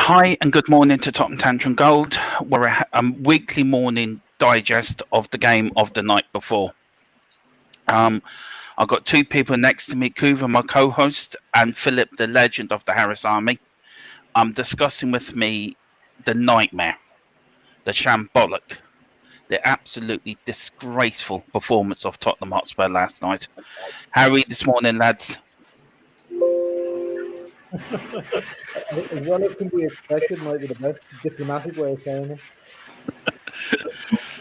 Hi and good morning to Tottenham Tantrum Gold. We're a weekly morning digest of the game of the night before. I've got two people next to me, Kuva, my co-host, and Philip, the legend of the Harris Army. Discussing with me the nightmare, the shambolic, the absolutely disgraceful performance of Tottenham Hotspur last night. How are we this morning, lads? As well as can be expected, might be the best diplomatic way of saying this.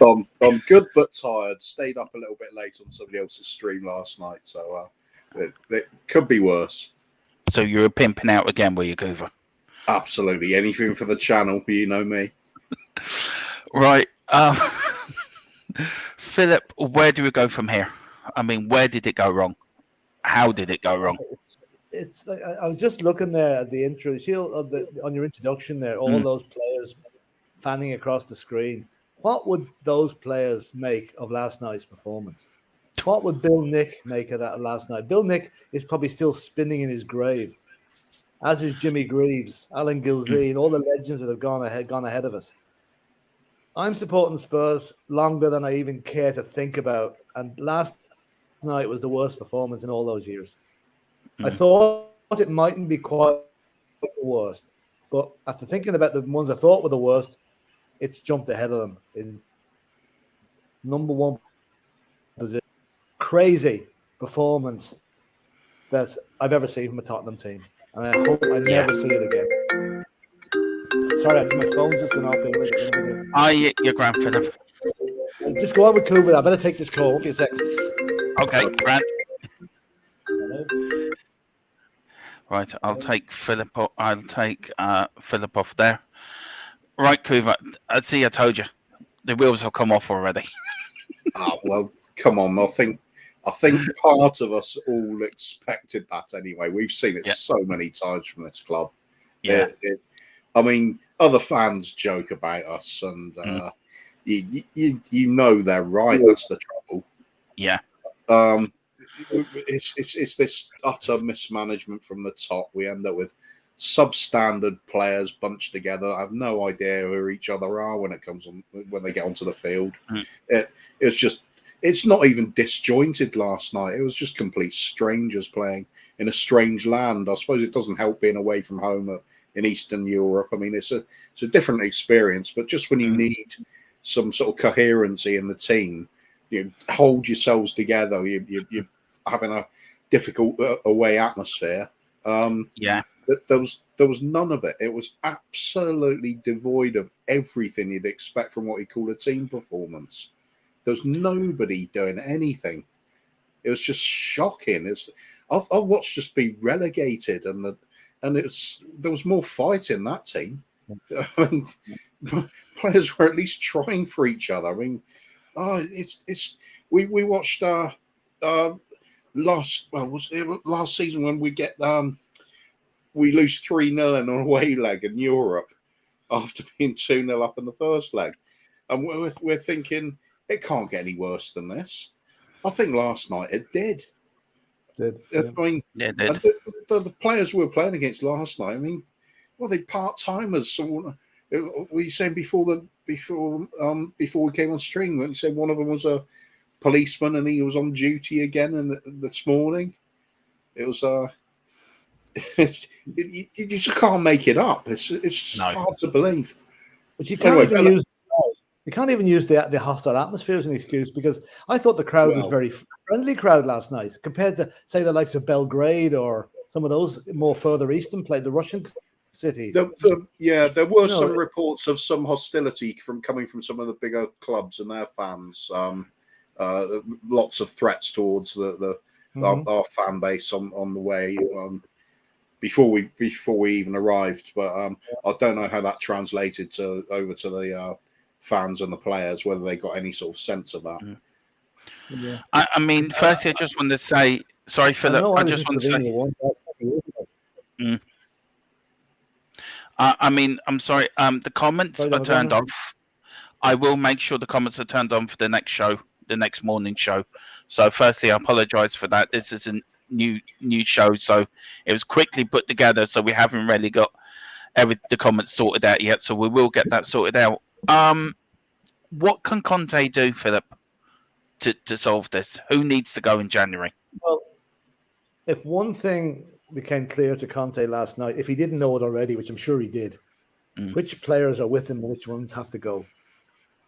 I'm good but tired. Stayed up a little bit late on somebody else's stream last night, so it could be worse. So you were pimping out again, were you, Kuva? Absolutely. Anything for the channel, you know me. Right. Philip, where do we go from here? I mean, where did it go wrong? How did it go wrong? It's like I was just looking there at the intro. See on your introduction there, all those players fanning across the screen. What would those players make of last night's performance? What would Bill Nick make of that last night? Bill Nick is probably still spinning in his grave, as is Jimmy Greaves, Alan Gilzee, and all the legends that have gone ahead of us. I'm supporting Spurs longer than I even care to think about, and last night was the worst performance in all those years. I thought it mightn't be quite the worst, but after thinking about the ones I thought were the worst, it's jumped ahead of them in number one position. Crazy performance that I've ever seen from a Tottenham team, and I hope I never see it again. Sorry, I think my phone's just gone off. Your grand, Philip. Just go on with COVID. I better take this call. Give me a second. Okay, Grant. Hello? Right, I'll take Philip. I'll take Philip off there. Right, Kuva. I told you, the wheels have come off already. Well, come on. I think part of us all expected that anyway. We've seen it so many times from this club. Yeah. I mean, other fans joke about us, and you know they're right. That's the trouble. Yeah. It's this utter mismanagement from the top. We end up with substandard players bunched together. I have no idea who each other are when they get onto the field. It's not even disjointed last night. It was just complete strangers playing in a strange land. I suppose it doesn't help being away from home in Eastern Europe. I mean, it's a different experience, but just when you need some sort of coherency in the team, you hold yourselves together. You're having a difficult away atmosphere. There was none of it. It was absolutely devoid of everything you'd expect from what you call a team performance. There was nobody doing anything. It was just shocking. I've watched us be relegated, and there was more fight in that team. I mean, players were at least trying for each other. I mean, we watched last season when we lose 3-0 in an away leg in Europe after being 2-0 up in the first leg, and we're thinking it can't get any worse than this. I think last night it did. I mean, the players we were playing against last night. I mean, they part-timers. So, were you saying before we came on stream? When you said one of them was a policeman and he was on duty again this morning? It was you just can't make it up. It's just hard to believe. But you can't even use the hostile atmosphere as an excuse, because I thought the crowd was very friendly crowd last night compared to, say, the likes of Belgrade or some of those more further eastern the Russian cities. There were some reports of some hostility coming from some of the bigger clubs and their fans. Lots of threats towards our fan base on the way. Before we even arrived, but I don't know how that translated over to the fans and the players, whether they got any sort of sense of that. Yeah. I mean, firstly, I just want to say, sorry, Philip. I just want to say. I mean, I'm sorry. The comments are turned off. I will make sure the comments are turned on for the next show, the next morning show. So, firstly, I apologise for that. This is a new show, so it was quickly put together. So we haven't really got the comments sorted out yet, so we will get that sorted out. What can Conte do, Philip, to solve this? Who needs to go in January? Well, if one thing became clear to Conte last night, if he didn't know it already, which I'm sure he did, which players are with him and which ones have to go.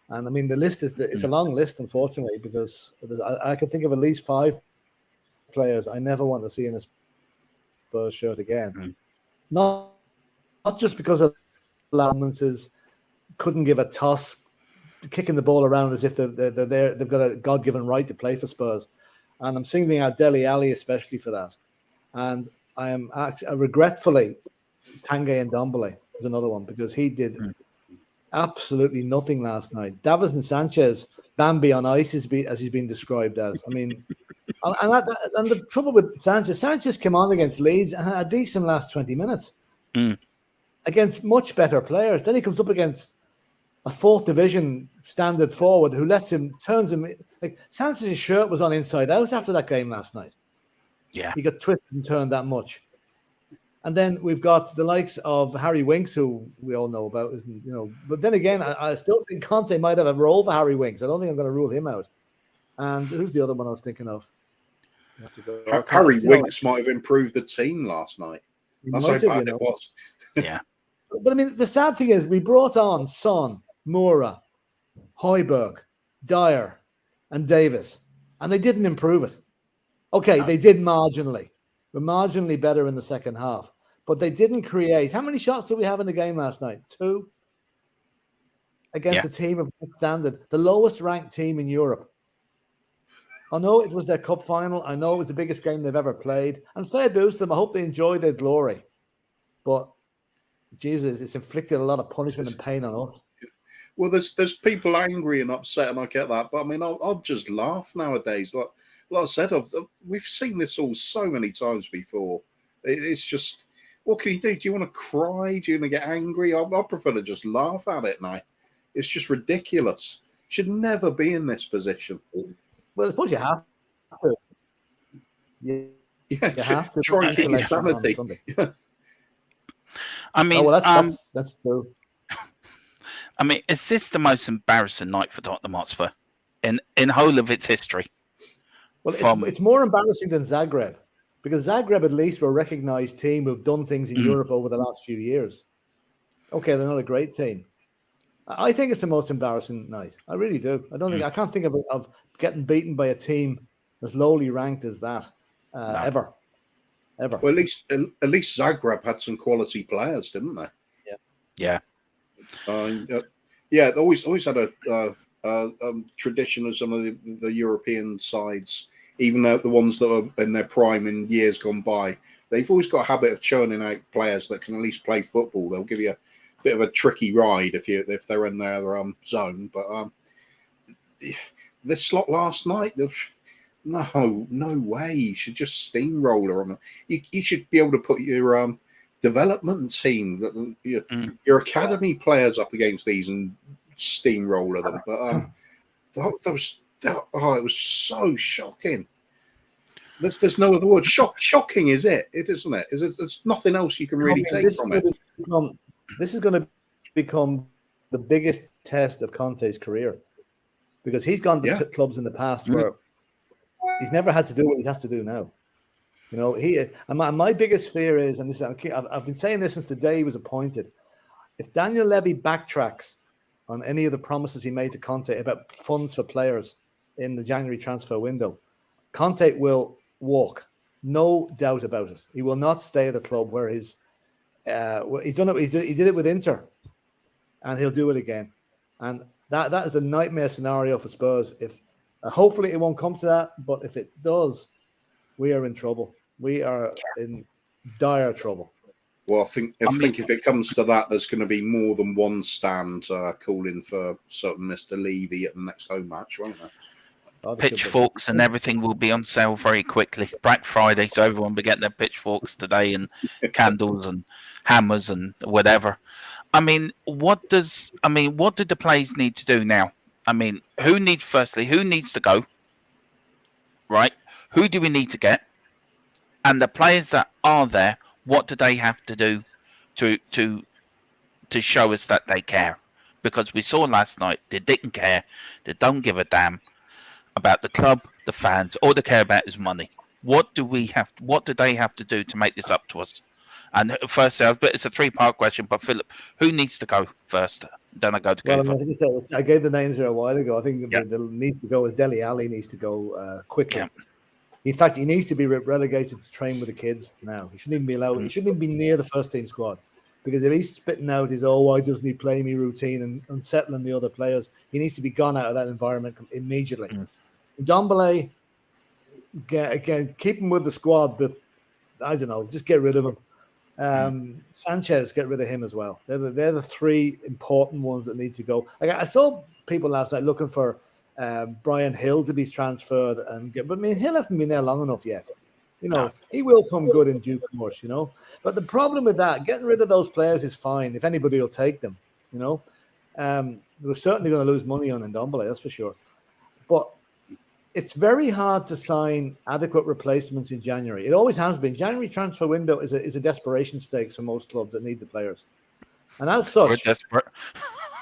And I mean, the list it's a long list, unfortunately, because I can think of at least 5 players I never want to see in a Spurs shirt again. Not just because of allowances, couldn't give a toss, kicking the ball around as if they're there. They've got a God-given right to play for Spurs. And I'm singling out Dele Alli especially for that. And I am actually, regretfully, Tanguy and Ndombele is another one because he did absolutely nothing last night. Davinson Sanchez, Bambi on ice, as he's been described as. I mean, and the trouble with Sanchez came on against Leeds and had a decent last 20 minutes against much better players. Then he comes up against a 4th division standard forward who turns him. Like Sanchez's shirt was on inside out after that game last night. Yeah. He got twisted and turned that much. And then we've got the likes of Harry Winks, who we all know about, But then again, I still think Conte might have a role for Harry Winks. I don't think I'm going to rule him out. And who's the other one I was thinking of? Harry Winks might have improved the team last night. That's how bad it was. Yeah. But I mean, the sad thing is we brought on Son, Moura, Højbjerg, Dyer, and Davis, and they didn't improve it. Okay, they did marginally. We're marginally better in the second half, but they didn't create. How many shots did we have in the game last night? 2 against a team of standard, the lowest ranked team in Europe. I know it was their cup final. I know it was the biggest game they've ever played. And fair dues to them. I hope they enjoy their glory. But Jesus, it's inflicted a lot of punishment and pain on us. Well, there's people angry and upset, and I get that. But I mean, I'll just laugh nowadays. Like I said, we've seen this all so many times before. It's just, what can you do? Do you want to cry? Do you want to get angry? I prefer to just laugh at it now. It's just ridiculous. Should never be in this position. Well, I suppose you have to. You have to try and keep your sanity. I mean, that's true. I mean, is this the most embarrassing night for Tottenham Hotspur in whole of its history? Well, it's more embarrassing than Zagreb, because Zagreb at least were a recognised team who've done things in Europe over the last few years. Okay, they're not a great team. I think it's the most embarrassing night. I really do. I can't think of getting beaten by a team as lowly ranked as that ever. Well, at least Zagreb had some quality players, didn't they? Yeah. They always had a tradition of some of the European sides, even though the ones that are in their prime in years gone by. They've always got a habit of churning out players that can at least play football. They'll give you a bit of a tricky ride if they're in their zone. But this slot last night, no way. You should just steamroller on them. You should be able to put your development team, your academy players up against these and steamroller them. But it was so shocking. There's no other word. Shocking is it? Isn't it? There's nothing else you can really take from it. This is going to become the biggest test of Conte's career, because he's gone to clubs in the past where he's never had to do what he has to do now. My biggest fear is, and I've been saying this since the day he was appointed, if Daniel Levy backtracks on any of the promises he made to Conte about funds for players in the January transfer window, Conte will walk. No doubt about it. He will not stay at a club where he's done it. He did it with Inter, and he'll do it again. And that is a nightmare scenario for Spurs. If hopefully it won't come to that, but if it does, we are in trouble. We are in dire trouble. Well, I think if it comes to that, there's going to be more than one stand calling for certain Mr. Levy at the next home match, won't there? Pitchforks and everything will be on sale very quickly. Black Friday, so everyone will be getting their pitchforks today, and candles and hammers and whatever. I mean, what do the players need to do now? I mean, who needs to go? Right? Who do we need to get? And the players that are there, what do they have to do to to show us that they care. Because we saw last night they didn't care. They don't give a damn about the club, the fans. All they care about is money. What do they have to do to make this up to us? And first, it's a three-part question. But Philip, who needs to go first? Then I go to Well, I, Cooper. mean, I think you said, I gave the names there a while ago. I think Yeah. the needs to go is Dele Alli needs to go quickly. Yeah. In fact, he needs to be relegated to train with the kids now. He shouldn't even be allowed. He shouldn't even be near the first team squad, because if he's spitting out his why doesn't he play me routine and unsettling the other players, he needs to be gone out of that environment immediately. Ndombele, again, keep him with the squad, but I don't know, just get rid of him. Sanchez, get rid of him as well. They're the three important ones that need to go. I saw people last night looking for Brian Hill to be transferred, but I mean, Hill hasn't been there long enough yet. He will come good in due course. But the problem with that, getting rid of those players is fine if anybody will take them. We're certainly going to lose money on Ndombele, that's for sure. But it's very hard to sign adequate replacements in January. It always has been. January transfer window is a desperation stakes for most clubs that need the players. And as such, we're desperate.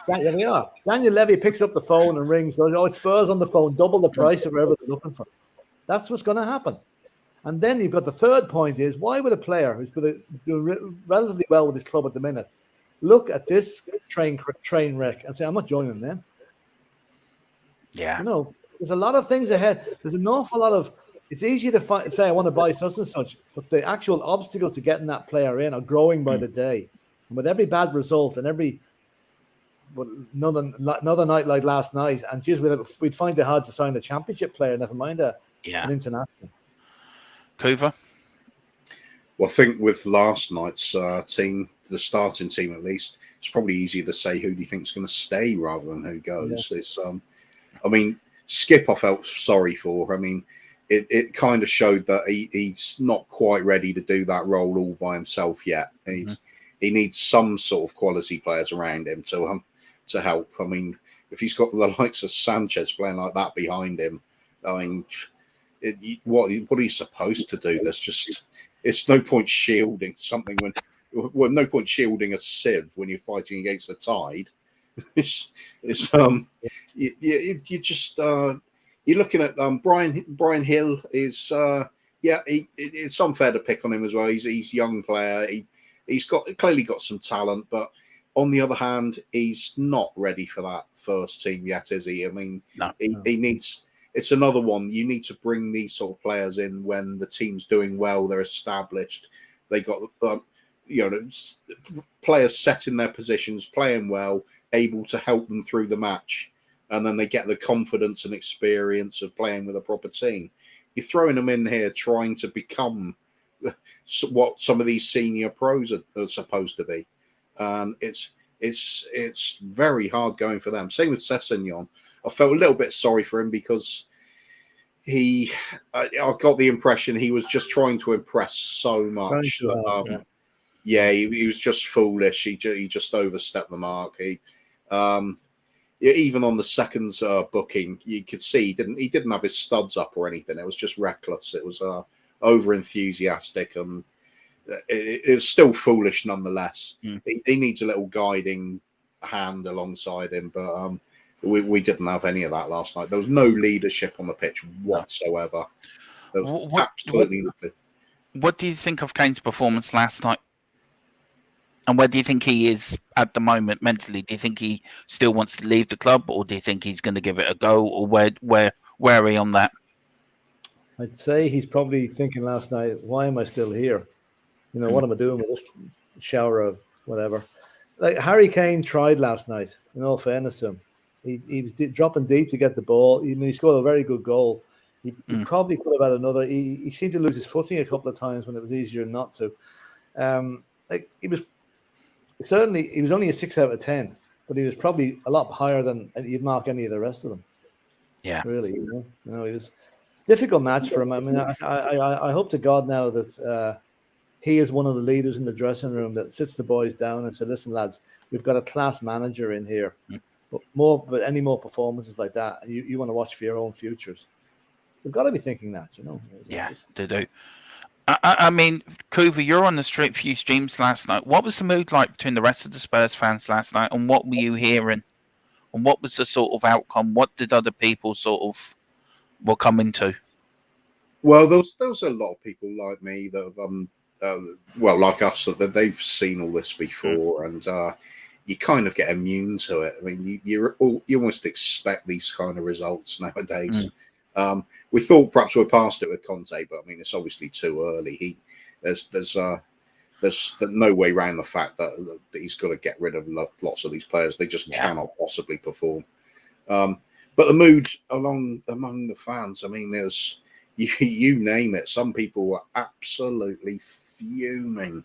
There we are. Daniel Levy picks up the phone and rings. It's Spurs on the phone, double the price of whatever they're looking for. That's what's going to happen. And then you've got the third point is, why would a player who's doing relatively well with his club at the minute look at this train wreck and say, I'm not joining them? Yeah. There's a lot of things ahead. There's an awful lot of. It's easy to say I want to buy such and such, but the actual obstacles to getting that player in are growing by the day. And with every bad result and another night like last night, and geez, we'd find it hard to sign a championship player. Never mind an international. Coover. Well, I think with last night's team, the starting team at least, it's probably easier to say who do you think is going to stay rather than who goes. Yeah. It's Skip, I felt sorry for. I mean, it kind of showed that he's not quite ready to do that role all by himself yet. He needs some sort of quality players around him to help. I mean, if he's got the likes of Sanchez playing like that behind him, I mean, what are you supposed to do? It's no point shielding something no point shielding a sieve when you're fighting against the tide. You're looking at Brian Hill is it's unfair to pick on him as well. He's a young player. He's clearly got some talent, but on the other hand, he's not ready for that first team yet, is he? I mean, he needs. It's another one. You need to bring these sort of players in when the team's doing well, they're established, they got players set in their positions, playing well, able to help them through the match, and then they get the confidence and experience of playing with a proper team. You're throwing them in here trying to become what some of these senior pros are supposed to be, and it's very hard going for them. Same with Sessegnon. I felt a little bit sorry for him because I got the impression he was just trying to impress so much. He was just foolish. He just overstepped the mark. Even on the second booking, you could see he didn't have his studs up or anything. It was just reckless. It was over enthusiastic, and it's still foolish nonetheless. He needs a little guiding hand alongside him, but we didn't have any of that last night. There was no leadership on the pitch whatsoever. There was absolutely nothing. What do you think of Kane's performance last night? And where do you think he is at the moment mentally? Do you think he still wants to leave the club, or do you think he's going to give it a go, or where are we on that? I'd say he's probably thinking last night, why am I still here? What am I doing with this shower of whatever? Like Harry Kane tried last night, in all fairness to him. He was dropping deep to get the ball. He scored a very good goal. He probably could have had another. He seemed to lose his footing a couple of times when it was easier not to. He was only a 6 out of 10, but he was probably a lot higher than you'd mark any of the rest of them. Yeah, really. It was a difficult match for him. I mean, I hope to God now that he is one of the leaders in the dressing room that sits the boys down and says, "Listen, lads, we've got a class manager in here, but any more performances like that, you want to watch for your own futures." We've got to be thinking that, they do. I mean, Kuva, you're on the street few streams last night. What was the mood like between the rest of the Spurs fans last night, and what were you hearing? And what was the sort of outcome? What did other people sort of were coming to? Well, there was a lot of people like me that have, well, like us, that they've seen all this before, and you kind of get immune to it. I mean, you almost expect these kind of results nowadays. We thought perhaps we're past it with Conte, but I mean, it's obviously too early. There's no way around the fact that he's got to get rid of lots of these players. They just cannot possibly perform. But the mood among the fans, I mean, there's you name it. Some people were absolutely fuming.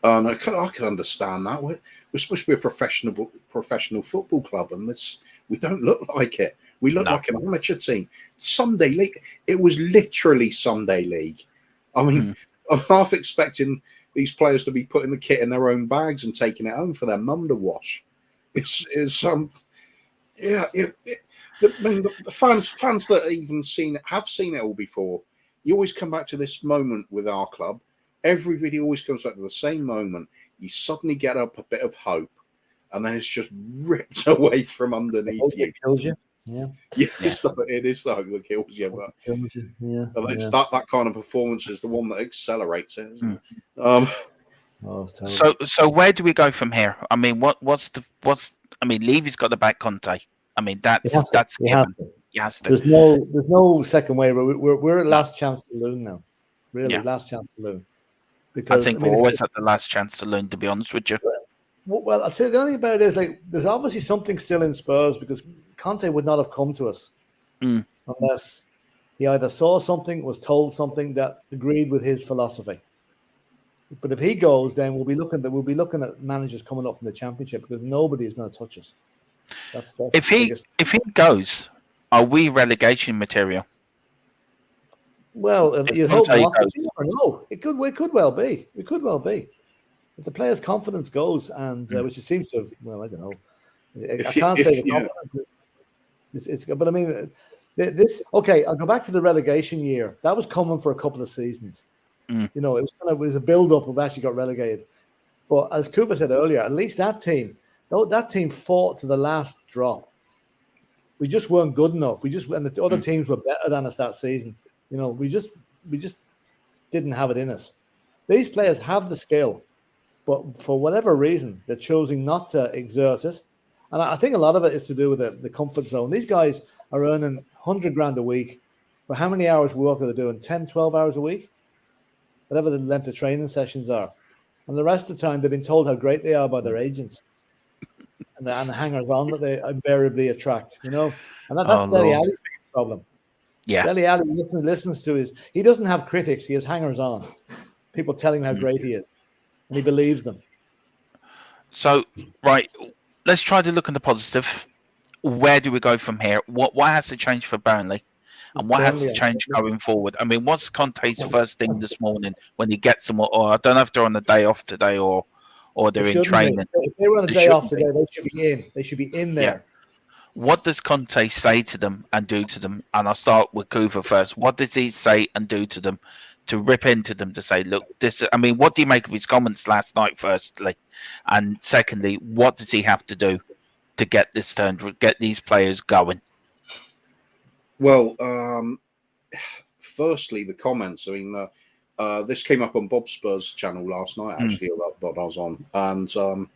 I could understand that. We're supposed to be a professional football club, and we don't look like it. We look like an amateur team. Sunday league. It was literally Sunday league. I mean, I'm half expecting these players to be putting the kit in their own bags and taking it home for their mum to wash. The fans that have seen it all before. You always come back to this moment with our club. Everybody always comes back to the same moment. You suddenly get up a bit of hope, and then it's just ripped away from underneath you. It kills you. Yeah. It is the hope that kills you. But that kind of performance is the one that accelerates it, isn't it? So where do we go from here? I mean, I mean, Levy's got to back Conte. I mean, that's given. He has to. There's no second way. We're at last chance saloon now. Really, last chance saloon. Because I think we're always at the last chance saloon, to be honest with you. Well, I'd say the only thing about it is, like, there's obviously something still in Spurs, because Conte would not have come to us unless he either saw something, was told something that agreed with his philosophy. But if he goes, then we'll be looking at managers coming up from the Championship, because nobody is going to touch us. If he goes, are we relegation material? Well, you hope not. You never know. It could well be. It could well be. If the player's confidence goes, and which it seems to have, well, I don't know. I can't say the confidence. But I mean, this. Okay, I'll go back to the relegation year. That was coming for a couple of seasons. You know, it was a build-up of actually got relegated. But as Cooper said earlier, at least that team fought to the last drop. We just weren't good enough. And the other teams were better than us that season. You know, we just didn't have it in us. These players have the skill, but for whatever reason, they're choosing not to exert it. And I think a lot of it is to do with the comfort zone. These guys are earning 100 grand a week. For how many hours work are they doing? 10, 12 hours a week? Whatever the length of training sessions are. And the rest of the time, they've been told how great they are by their agents and the hangers-on that they invariably attract, you know? And that's Dele Alli's problem. Yeah. Dele Alli listens to he doesn't have critics, he has hangers-on. People telling him how great he is. And he believes them. So, right, let's try to look at the positive. Where do we go from here? What has to change for Burnley? And what has to change going forward? I mean, what's Conte's first thing this morning when he gets them? Or I don't know if they're on a day off today or they're in training. If they were on a day off today, they should be in. They should be in there. Yeah. What does Conte say to them and do to them? And I'll start with Kuva first. What does he say and do to them to rip into them to say, look, this? I mean, what do you make of his comments last night, firstly? And secondly, what does he have to do to get this turned, get these players going? Well, firstly, the comments. I mean, this came up on Bob Spurs' channel last night, actually, that I was on. And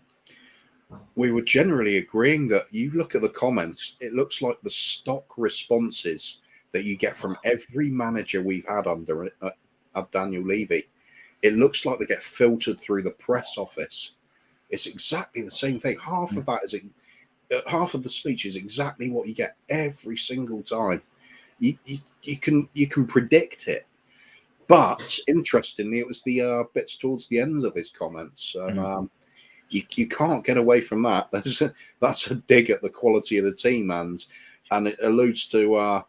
we were generally agreeing that you look at the comments, it looks like the stock responses that you get from every manager we've had under Daniel Levy. It looks like they get filtered through the press office. It's exactly the same thing. Half of the speech is exactly what you get every single time. You can predict it. But interestingly, it was the bits towards the end of his comments. You can't get away from that. That's a dig at the quality of the team, and it alludes to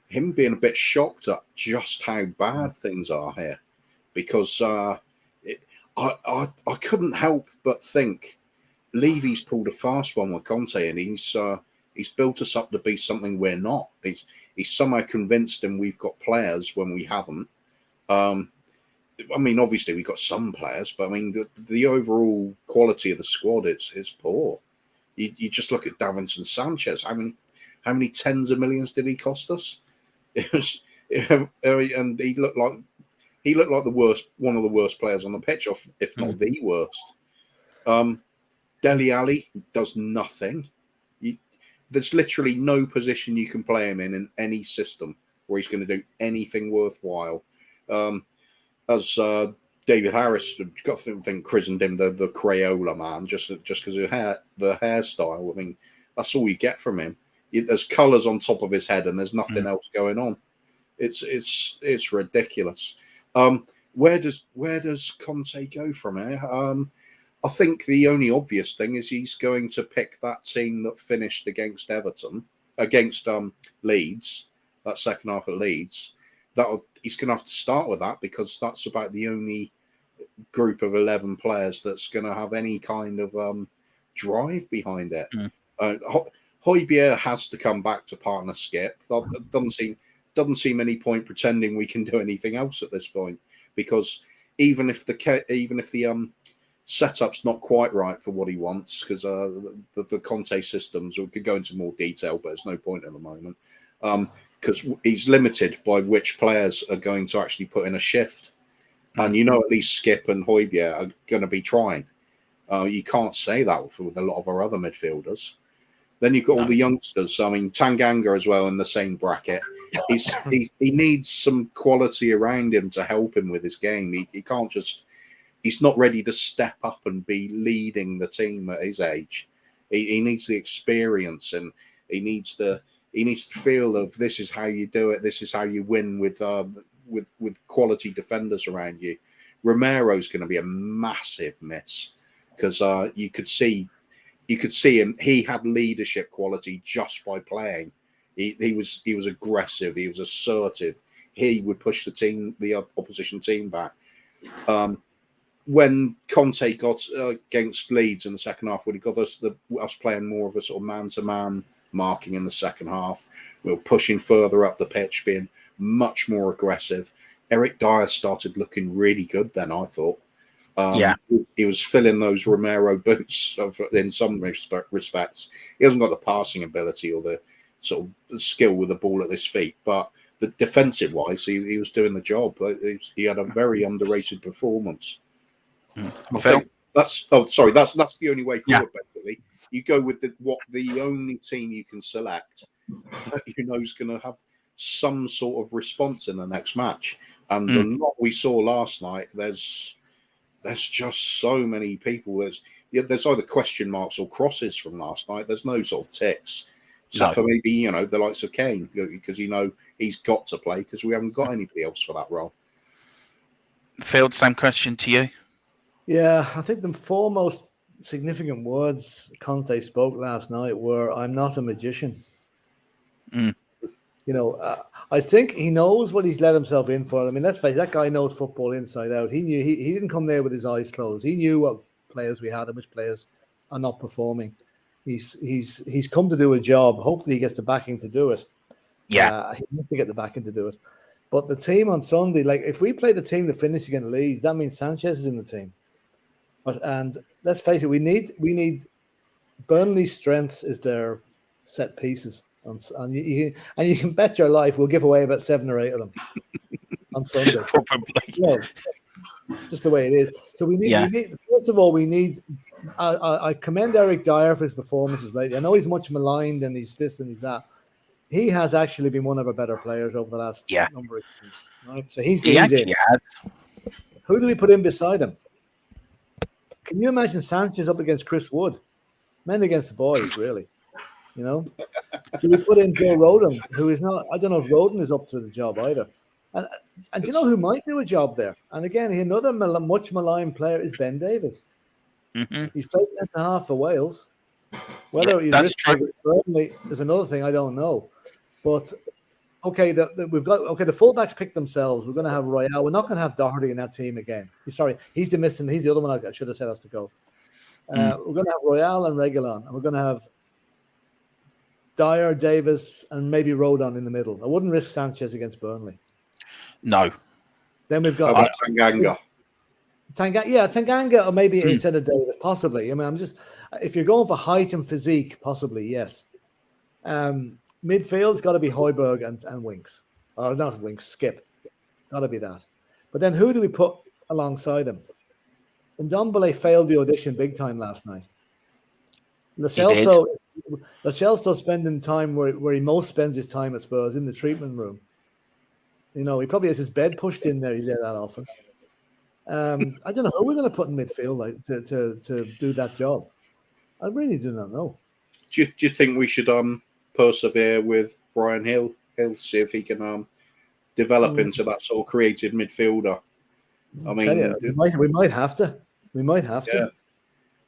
him being a bit shocked at just how bad things are here. Because I couldn't help but think Levy's pulled a fast one with Conte, and he's built us up to be something we're not. He's somehow convinced him we've got players when we haven't. I mean, obviously we got some players, but I mean the overall quality of the squad is poor. You just look at Davinson Sanchez. How many tens of millions did he cost us? It was, and he looked like the worst, one of the worst players on the pitch, if not the worst. Dele Alli does nothing. There's literally no position you can play him in any system where he's going to do anything worthwhile. As David Harris, got to think christened him the Crayola man just because of the hairstyle. I mean, that's all you get from him. There's colours on top of his head, and there's nothing else going on. It's ridiculous. Where does Conte go from here? I think the only obvious thing is he's going to pick that team that finished against Leeds, that second half at Leeds. He's going to have to start with that because that's about the only group of 11 players that's going to have any kind of drive behind it. Højbjerg has to come back to partner Skip. That doesn't seem any point pretending we can do anything else at this point, because even if the setup's not quite right for what he wants, because the Conte systems, we could go into more detail, but there's no point at the moment, because he's limited by which players are going to actually put in a shift. And at least Skip and Højbjerg are going to be trying. You can't say that with a lot of our other midfielders. Then you've got all the youngsters. I mean, Tanganga as well in the same bracket. He needs some quality around him to help him with his game. He can't just. He's not ready to step up and be leading the team at his age. He needs the experience, and he needs the feel of this is how you do it. This is how you win with quality defenders around you. Romero's going to be a massive miss because you could see him. He had leadership quality just by playing. He was aggressive. He was assertive. He would push the opposition team back. When Conte got against Leeds in the second half, when he got us playing more of a sort of man-to-man marking in the second half, we were pushing further up the pitch, being much more aggressive. Eric Dyer started looking really good then, I thought. He was filling those Romero boots in some respects. He hasn't got the passing ability or the sort of the skill with the ball at his feet, but the defensive-wise, he was doing the job. He had a very underrated performance. I think that's the only way forward. Basically, you go with the only team you can select that is going to have some sort of response in the next match. And the lot we saw last night, there's just so many people. There's either question marks or crosses from last night. There's no sort of ticks, except for maybe the likes of Kane, because he's got to play because we haven't got anybody else for that role. Field, same question to you. Yeah, I think the four most significant words Conte spoke last night were, "I'm not a magician." I think he knows what he's let himself in for. I mean, let's face it, that guy knows football inside out. He knew he didn't come there with his eyes closed. He knew what players we had and which players are not performing. He's come to do a job. Hopefully, he gets the backing to do it. Yeah, he needs to get the backing to do it. But the team on Sunday, like if we play the team that finished against Leeds, that means Sanchez is in the team. And let's face it, we need Burnley's strength is their set pieces, and you can bet your life we'll give away about 7 or 8 of them on Sunday. Probably, just the way it is. So we need first of all I commend Eric Dyer for his performances lately. I know he's much maligned and he's this and he's that. He has actually been one of our better players over the last number of years. Right, so he's in. Who do we put in beside him? Can you imagine Sanchez up against Chris Wood? Men against the boys, really. Do we put in Joe Rodon, who is not? I don't know if Rodon is up to the job either. And do you know who might do a job there? And again, another much maligned player is Ben Davies. He's played centre half for Wales. Whether he's risky is another thing I don't know. But okay, we've got the fullbacks pick themselves. We're going to have Royale. We're not going to have Doherty in that team again. Sorry, he's the other one I should have said has to go. We're going to have Royale and Reguilon, and we're going to have Dyer, Davis, and maybe Rodon in the middle. I wouldn't risk Sanchez against Burnley. No. Then we've got Tanganga. Tanganga, or maybe instead of Davis, possibly. I mean, if you're going for height and physique, possibly, yes. Midfield's got to be Højbjerg and Winks. Or not Winks, Skip. Got to be that. But then who do we put alongside him? And Ndombele failed the audition big time last night. Lo Celso spending time where he most spends his time at Spurs, in the treatment room. He probably has his bed pushed in there. He's there that often. I don't know who we're going to put in midfield to do that job. I really do not know. Do you think we should persevere with Brian Hill? He'll see if he can develop into that sort of creative midfielder. I mean, we might have to. We might have to.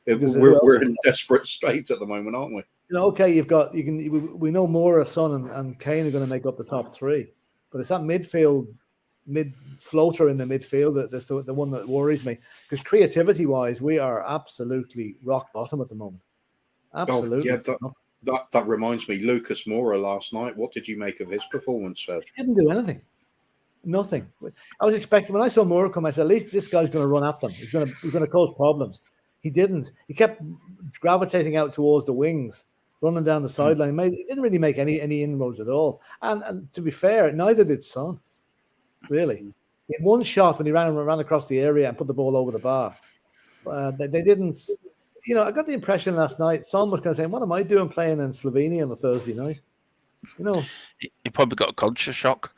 We're in desperate straits at the moment, aren't we? Okay, we know Moura, Son, and Kane are going to make up the top three, but it's that mid floater in the midfield that's the one that worries me, because creativity-wise, we are absolutely rock bottom at the moment. Absolutely. Oh, yeah, that reminds me, Lucas Moura last night. What did you make of his performance, Fed? He didn't do anything. Nothing. I was expecting, when I saw Moura come, I said, at least this guy's going to run at them. He's going to cause problems. He didn't. He kept gravitating out towards the wings, running down the sideline. He didn't really make any inroads at all. And to be fair, neither did Son. Really, he had one shot when he ran across the area and put the ball over the bar. They didn't. I got the impression last night Son was kind of saying, "What am I doing playing in Slovenia on a Thursday night?" He probably got a culture shock.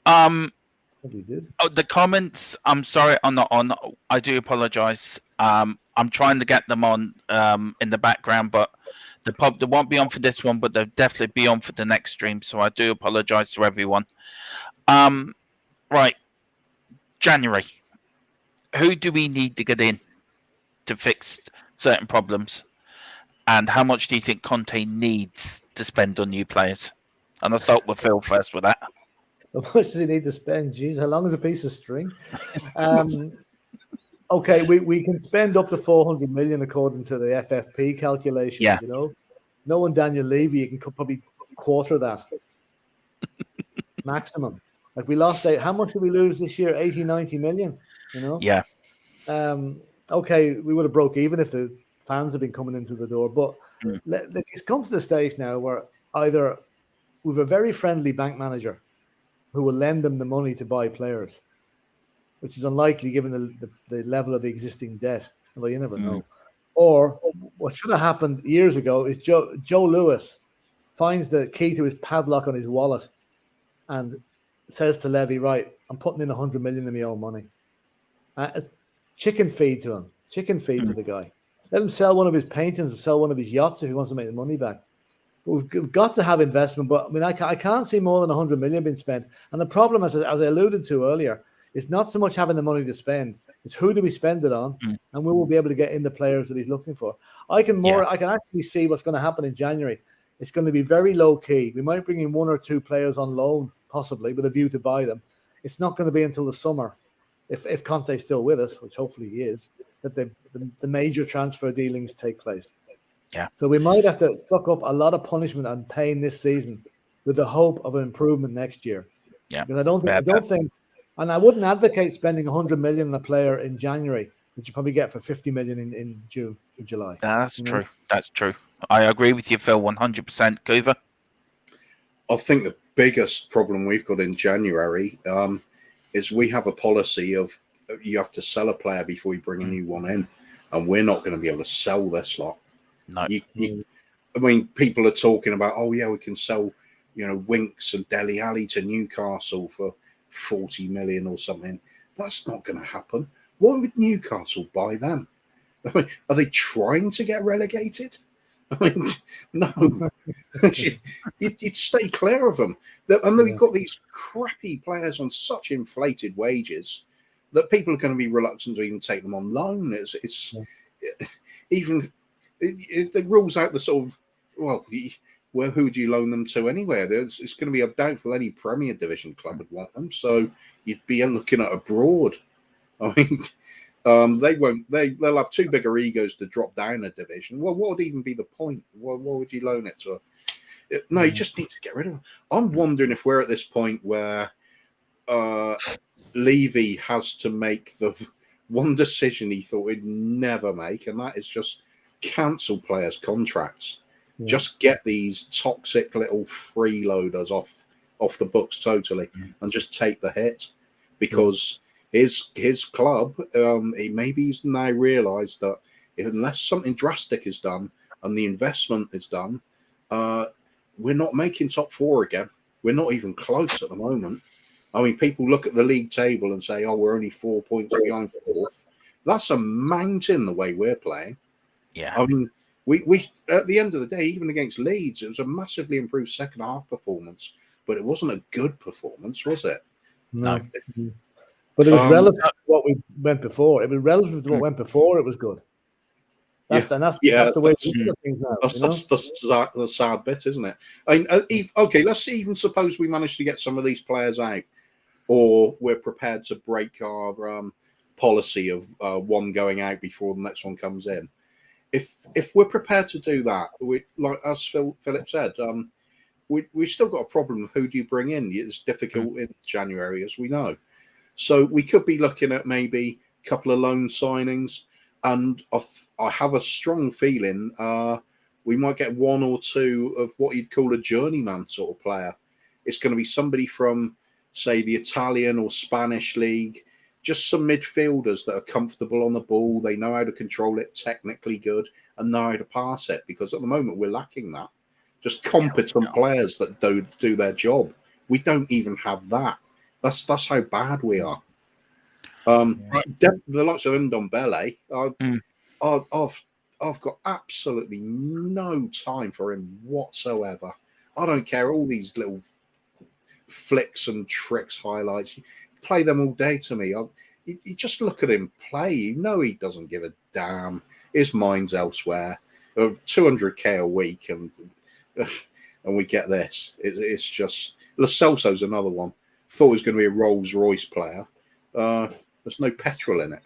Probably did. Oh, the comments. I'm sorry, I'm not on. I do apologize. I'm trying to get them on in the background, but they won't be on for this one, but they'll definitely be on for the next stream. So I do apologize to everyone. Right, January. Who do we need to get in to fix certain problems? And how much do you think Conte needs to spend on new players? And I'll start with Phil first with that. How much does he need to spend? Jeez, how long is a piece of string? Okay, we can spend up to 400 million according to the FFP calculation. Yeah. No one Daniel Levy, you can probably quarter that. Maximum. Like we lost how much did we lose this year? 80, 90 million, Yeah. Okay, we would have broke even if the fans had been coming into the door. But it's come to the stage now where either we have a very friendly bank manager who will lend them the money to buy players, which is unlikely given the level of the existing debt, although you never know. Or what should have happened years ago is Joe Lewis finds the key to his padlock on his wallet and says to Levy, right, I'm putting in 100 million of my own money. Chicken feed to him. Chicken feed to the guy. Let him sell one of his paintings or sell one of his yachts if he wants to make the money back. But we've got to have investment. But I mean, I can't see more than 100 million being spent. And the problem, as I alluded to earlier, is not so much having the money to spend. It's who do we spend it on, and we will be able to get in the players that he's looking for. I can actually see what's going to happen in January. It's going to be very low key. We might bring in one or two players on loan, possibly with a view to buy them. It's not going to be until the summer, if Conte's still with us, which hopefully he is, that the major transfer dealings take place. Yeah. So we might have to suck up a lot of punishment and pain this season with the hope of an improvement next year. Yeah. Because I don't think, and I wouldn't advocate spending 100 million on a player in January, which you probably get for 50 million in June or July. That's true. That's true. I agree with you, Phil, 100%. Coover? I think the biggest problem we've got in January is we have a policy of you have to sell a player before you bring a new one in, and we're not going to be able to sell this lot. No. I mean, people are talking about, oh yeah, we can sell, Winks and Dele Alli to Newcastle for 40 million or something. That's not going to happen. Why would Newcastle buy them? I mean, are they trying to get relegated? I mean, no. you'd stay clear of them. And then we've got these crappy players on such inflated wages that people are going to be reluctant to even take them on loan. It rules out the sort of, who would you loan them to anywhere? It's going to be doubtful any Premier Division club would want them. So you'd be looking at abroad. I mean, they'll have too bigger egos to drop down a division. Well, what would even be the point? What would you loan it to? You just need to get rid of them. I'm wondering if we're at this point where Levy has to make the one decision he thought he'd never make, and that is just cancel players' contracts. Yeah. Just get these toxic little freeloaders off the books totally, and just take the hit, because his club, he's now realised that unless something drastic is done and the investment is done, we're not making top four again. We're not even close at the moment. I mean, people look at the league table and say, "Oh, we're only 4 points behind fourth." That's a mountain the way we're playing. Yeah. I mean, we at the end of the day, even against Leeds, it was a massively improved second half performance, but it wasn't a good performance, was it? No. But it was relative to what we went before. It was relative to what went before. It was good. That's the way we look at things now. That's the sad bit, isn't it? I mean, okay, let's even suppose we manage to get some of these players out, or we're prepared to break our policy of one going out before the next one comes in. If we're prepared to do that, like as Philip said, we've still got a problem of who do you bring in. It's difficult in January, as we know. So we could be looking at maybe a couple of loan signings, and I have a strong feeling we might get one or two of what you'd call a journeyman sort of player. It's going to be somebody from, say, the Italian or Spanish league, just some midfielders that are comfortable on the ball. They know how to control it, technically good, and know how to pass it, because at the moment we're lacking that. Just competent players that do their job. We don't even have that. That's how bad we are. The likes of Ndombele, I've got absolutely no time for him whatsoever. I don't care all these little flicks and tricks, highlights. You play them all day to me. You just look at him play. You know he doesn't give a damn. His mind's elsewhere. 200k a week, and we get this. It's just Lo Celso's another one. Thought he was going to be a Rolls Royce player. There's no petrol in it.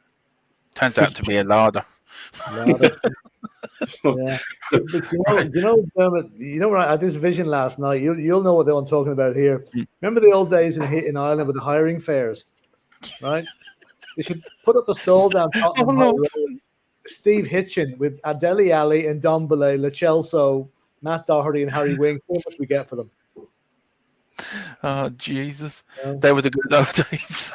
Turns out to be a larder. Yeah, but Dermot, when I had this vision last night, you'll know what I'm talking about here. Remember the old days in Ireland with the hiring fairs, right? They should put up a stall down Tottenham Road. Steve Hitchin with Dele Alli and Ndombele, Lo Celso, Matt Doherty, and Harry Winks. How much we get for them? Oh Jesus! They were the good old days.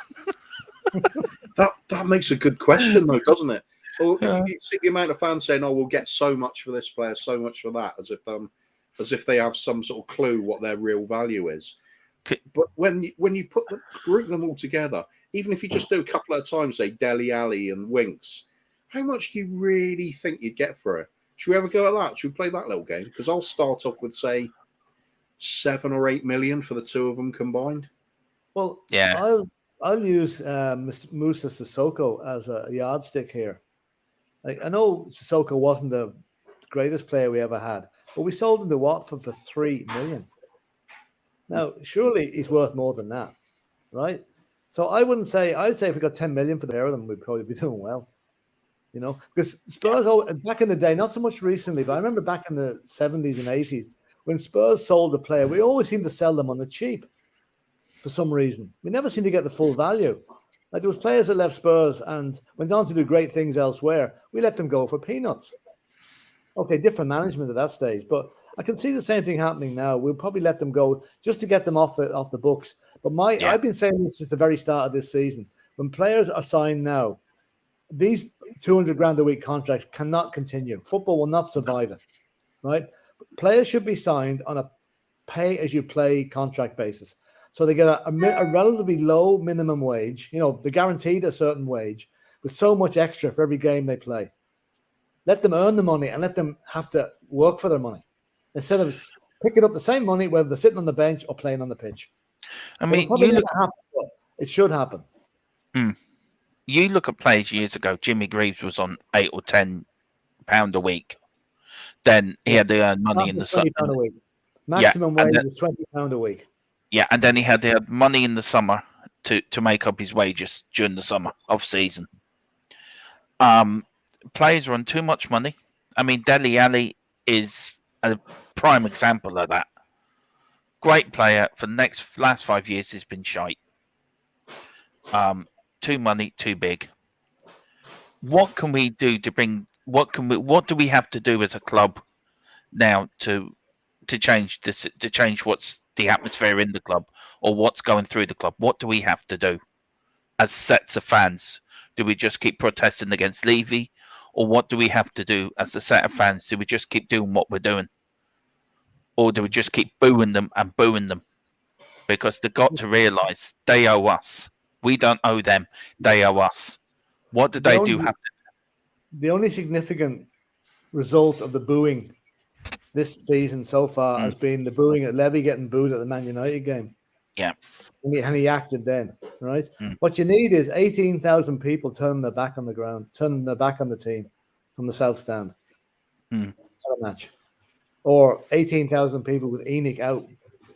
That makes a good question, though, doesn't it? Well, you see the amount of fans saying, "Oh, we'll get so much for this player, so much for that," as if they have some sort of clue what their real value is. But when you group them all together, even if you just do a couple at a time, say Dele Alli and Winks, how much do you really think you'd get for it? Should we ever go at that? Should we play that little game? Because I'll start off with, say, 7 or 8 million for the two of them combined. Well, yeah, I'll use Moussa Sissoko as a yardstick here. Like, I know Sissoko wasn't the greatest player we ever had, but we sold him to Watford for 3 million. Now, surely he's worth more than that, right? So I'd say if we got 10 million for the pair of them, we'd probably be doing well. Because Spurs, back in the day, not so much recently, but I remember back in the 70s and 80s, when Spurs sold a player, we always seemed to sell them on the cheap for some reason. We never seemed to get the full value. Like, there was players that left Spurs and went on to do great things elsewhere. We let them go for peanuts. Okay, different management at that stage, but I can see the same thing happening now. We'll probably let them go just to get them off the books. But I've been saying this since the very start of this season. When players are signed now, these 200 grand a week contracts cannot continue. Football will not survive it, right? Players should be signed on a pay-as-you-play contract basis. So they get a relatively low minimum wage. They're guaranteed a certain wage with so much extra for every game they play. Let them earn the money and let them have to work for their money instead of picking up the same money whether they're sitting on the bench or playing on the pitch. I mean, it should happen. You look at players years ago. Jimmy Greaves was on £8 or £10 a week. Then he had to earn money in the summer. £20 a week. Maximum wage was £20 a week. Yeah, and then he had to have money in the summer to make up his wages during the summer off season. Players are on too much money. I mean, Dele Alli is a prime example of that. Great player for the last 5 years has been shite. too money, too big. What can we do to bring? What do we have to do as a club now to change this? To change what's the atmosphere in the club or what's going through the club? What do we have to do as sets of fans? Do we just keep protesting against Levy, or what do we have to do as a set of fans? Do we just keep doing what we're doing, or do we just keep booing them and booing them? Because they've got to realise they owe us. We don't owe them. They owe us. What do they do? The only significant result of the booing this season so far has been the booing at Levy getting booed at the Man United game. Yeah. And he acted then, right? What you need is 18,000 people turning their back on the ground, turning their back on the team from the South Stand. A match. Or 18,000 people with Enoch out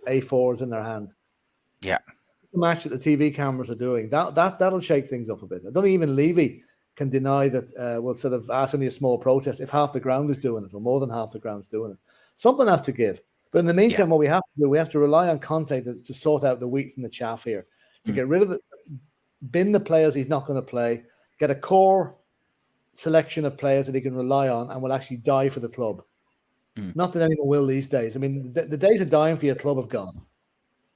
A4s in their hand. Yeah. The match that the TV cameras are doing, that'll shake things up a bit. I don't think even Levy can deny that we'll sort of ask only a small protest if half the ground is doing it or more than half the ground is doing it. Something has to give. But in the meantime, what we have to do, we have to rely on Conte to sort out the wheat from the chaff here, to get rid of bin the players he's not going to play, get a core selection of players that he can rely on and will actually die for the club. Not that anyone will these days. I mean, the days of dying for your club have gone.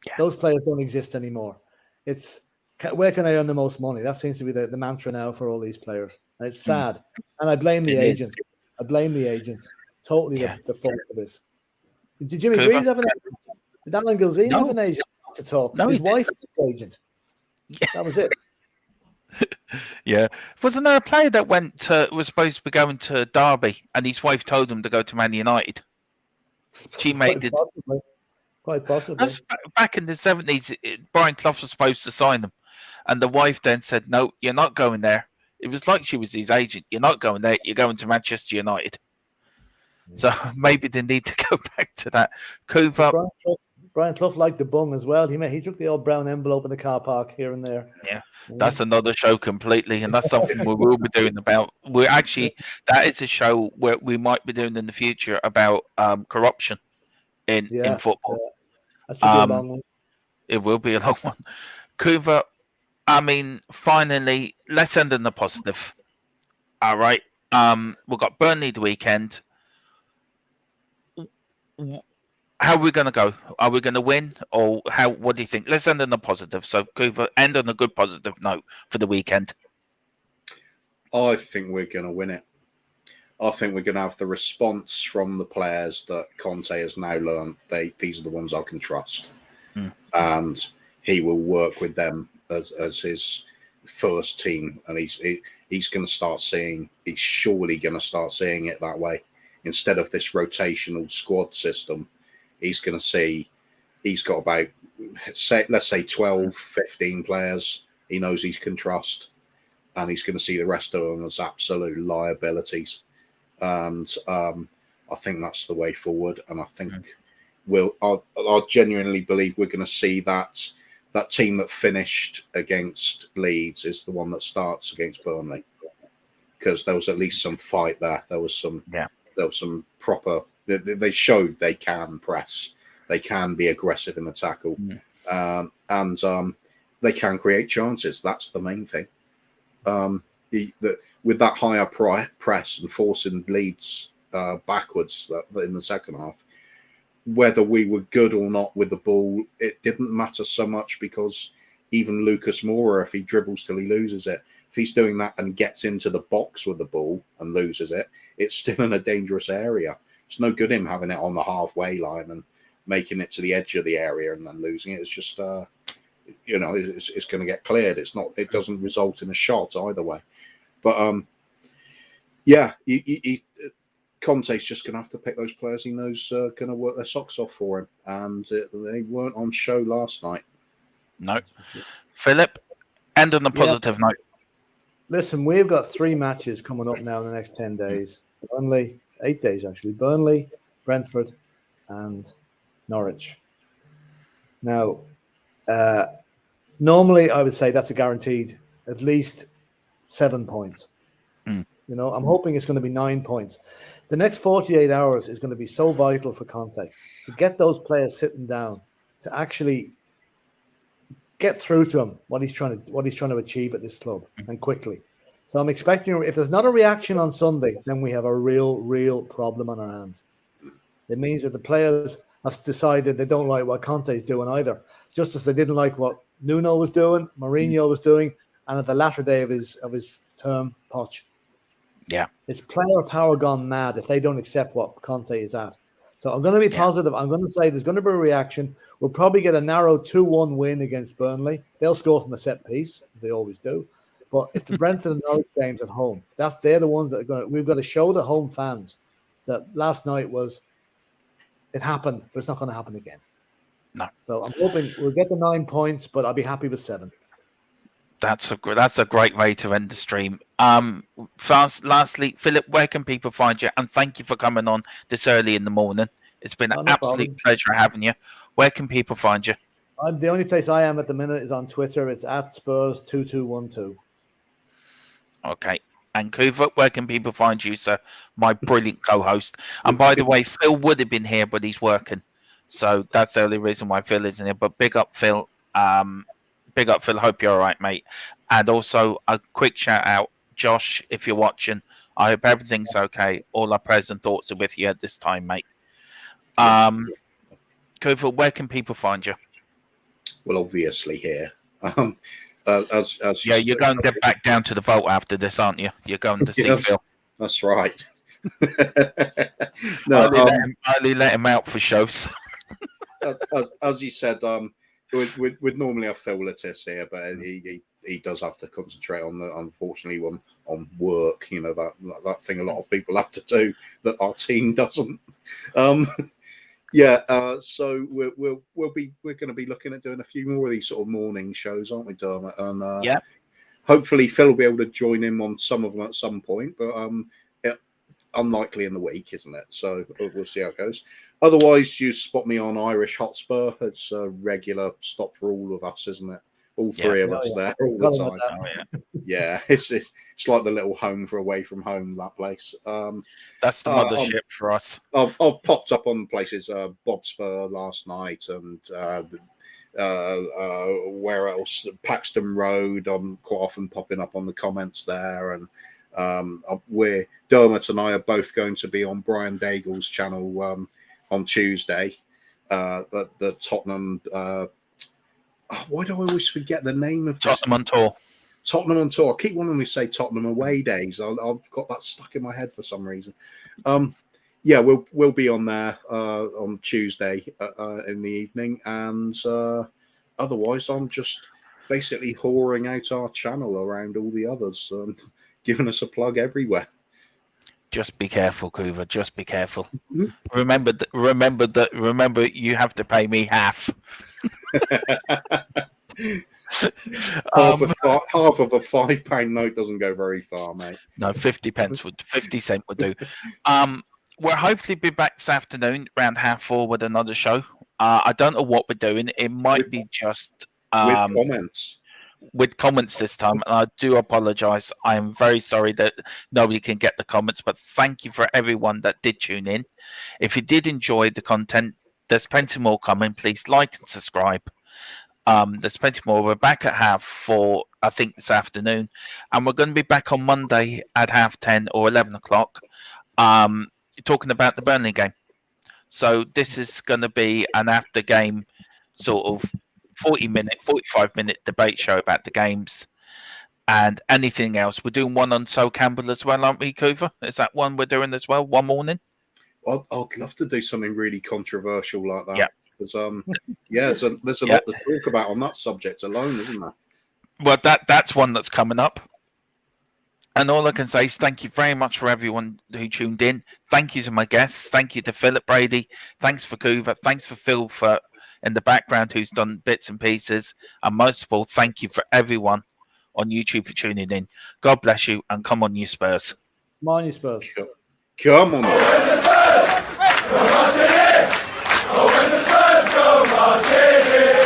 Yeah. Those players don't exist anymore. It's where can I earn the most money? That seems to be the mantra now for all these players. And it's sad. And I blame the agents. I blame the agents. Totally the fault for this. Did Jimmy Greaves have an agent? Did Alan Gilzini have an agent at all? No, his wife was his agent. Yeah. That was it. Yeah. Wasn't there a player that was supposed to be going to Derby and his wife told him to go to Man United? She made it. Quite possibly. That's back in the 70s. Brian Clough was supposed to sign them. And the wife then said, no, you're not going there. It was like she was his agent. You're not going there. You're going to Manchester United. Yeah. So maybe they need to go back to that. Brian Clough liked the bung as well. He took the old brown envelope in the car park here and there. Yeah, that's another show completely. And that's something we will be doing about. That is a show where we might be doing in the future about corruption in football. That should be a long one. It will be a long one. Kuva, I mean, finally, let's end on the positive. All right. We've got Burnley the weekend. How are we going to go? Are we going to win? Or what do you think? Let's end on a positive. So, Kuva, end on a good positive note for the weekend. I think we're going to win it. I think we're going to have the response from the players that Conte has now learned. These are the ones I can trust. And he will work with them as his first team. And he's going to start seeing, he's surely going to start seeing it that way. Instead of this rotational squad system, he's going to see he's got about, let's say 12, 15 players he knows he can trust. And he's going to see the rest of them as absolute liabilities. And I think that's the way forward. And I think I genuinely believe we're going to see that team that finished against Leeds is the one that starts against Burnley. Because there was at least some fight there. There was some proper. They showed they can press. They can be aggressive in the tackle, and they can create chances. That's the main thing. With that higher press and forcing Leeds backwards in the second half, whether we were good or not with the ball, it didn't matter so much because even Lucas Moura, if he dribbles till he loses it, if he's doing that and gets into the box with the ball and loses it, it's still in a dangerous area. It's no good him having it on the halfway line and making it to the edge of the area and then losing it. It's just, it's going to get cleared. It's not. It doesn't result in a shot either way. But Conte's just going to have to pick those players he knows going to work their socks off for him, and they weren't on show last night. No, Philip, end on a positive note. Listen, we've got 3 matches coming up now in the next 10 days. Burnley, 8 days actually. Burnley, Brentford, and Norwich. Now, normally I would say that's a guaranteed at least 7 points. I'm hoping it's going to be 9 points. The next 48 hours is going to be so vital for Conte to get those players sitting down, to actually get through to him what he's trying to achieve at this club, and quickly. So I'm expecting, if there's not a reaction on Sunday, then we have a real problem on our hands. It means that the players have decided they don't like what Conte's doing either, just as they didn't like what Nuno was doing, Mourinho was doing, and at the latter day of his term, Poch. Yeah. It's player power gone mad if they don't accept what Conte is at. So I'm going to be positive. I'm going to say there's going to be a reaction. We'll probably get a narrow 2-1 win against Burnley. They'll score from a set piece, as they always do. But it's the Brentford and Norwich games at home. They're the ones that are going to. We've got to show the home fans that last night it happened, but it's not going to happen again. No. So I'm hoping we'll get the 9 points, but I'll be happy with 7. That's a great way to end the stream. Lastly, Philip, where can people find you? And thank you for coming on this early in the morning. It's been an absolute pleasure having you. Where can people find you? The only place I am at the minute is on Twitter. It's at Spurs2212. Okay. And Kuva, where can people find you, sir? My brilliant co-host. And by the way, Phil would have been here, but he's working. So that's the only reason why Phil isn't here. But big up, Phil. Big up, Phil. Hope you're all right, mate. And also a quick shout out, Josh, if you're watching. I hope everything's okay. All our prayers and thoughts are with you at this time, mate. Kuva, where can people find you? Well, obviously here. As you're going to get back down to the vault after this, aren't you? You're going to see Phil. That's right. No, only let him out for shows. As you said, we'd normally have Phil Lattis here, but he does have to concentrate on unfortunately on work. You know, that thing a lot of people have to do that our team doesn't. So we're going to be looking at doing a few more of these sort of morning shows, aren't we, Dermot? And hopefully Phil will be able to join in on some of them at some point, but unlikely in the week, isn't it? So we'll see how it goes. Otherwise, you spot me on Irish Hotspur. It's a regular stop for all of us, isn't it? All three of us there all the time. It's like the little home away from home, that place. That's the mothership for us. I've popped up on places, Bob Spur last night, and where else? Paxton Road. I'm quite often popping up on the comments there, and Dermot and I are both going to be on Brian Daigle's channel on Tuesday. The Tottenham. Why do I always forget the name of Tottenham on Tour? Tottenham on Tour. I keep wanting to say Tottenham away days. I've got that stuck in my head for some reason. We'll be on there on Tuesday in the evening, and otherwise I'm just basically whoring out our channel around all the others, giving us a plug everywhere. Just be careful, Kuva. Just be careful. Mm-hmm. Remember, you have to pay me half. half of a £5 note doesn't go very far, mate. No, 50 cent would do. We'll hopefully be back this afternoon around 4:30 with another show. I don't know what we're doing. It might be just with comments. With comments this time, and I do apologize. I am very sorry that nobody can get the comments, but thank you for everyone that did tune in. If you did enjoy the content, there's plenty more coming. Please like and subscribe. There's plenty more. We're back at 4:30, I think, this afternoon, and we're going to be back on Monday at 10:30 or 11 o'clock, talking about the Burnley game. So this is going to be an after game sort of 45-minute debate show about the games and anything else. We're doing one on Sol Campbell as well, aren't we, Kuva? Is that one we're doing as well, one morning? I'd love to do something really controversial like that. Yeah. Because there's a lot to talk about on that subject alone, isn't there? Well, that's one that's coming up. And all I can say is thank you very much for everyone who tuned in. Thank you to my guests. Thank you to Philip Brady. Thanks for Kuva. Thanks for Phil in the background who's done bits and pieces. And most of all, thank you for everyone on YouTube for tuning in. God bless you, and come on, you Spurs. Come on, you Spurs. Come on. When the Spurs go marching in.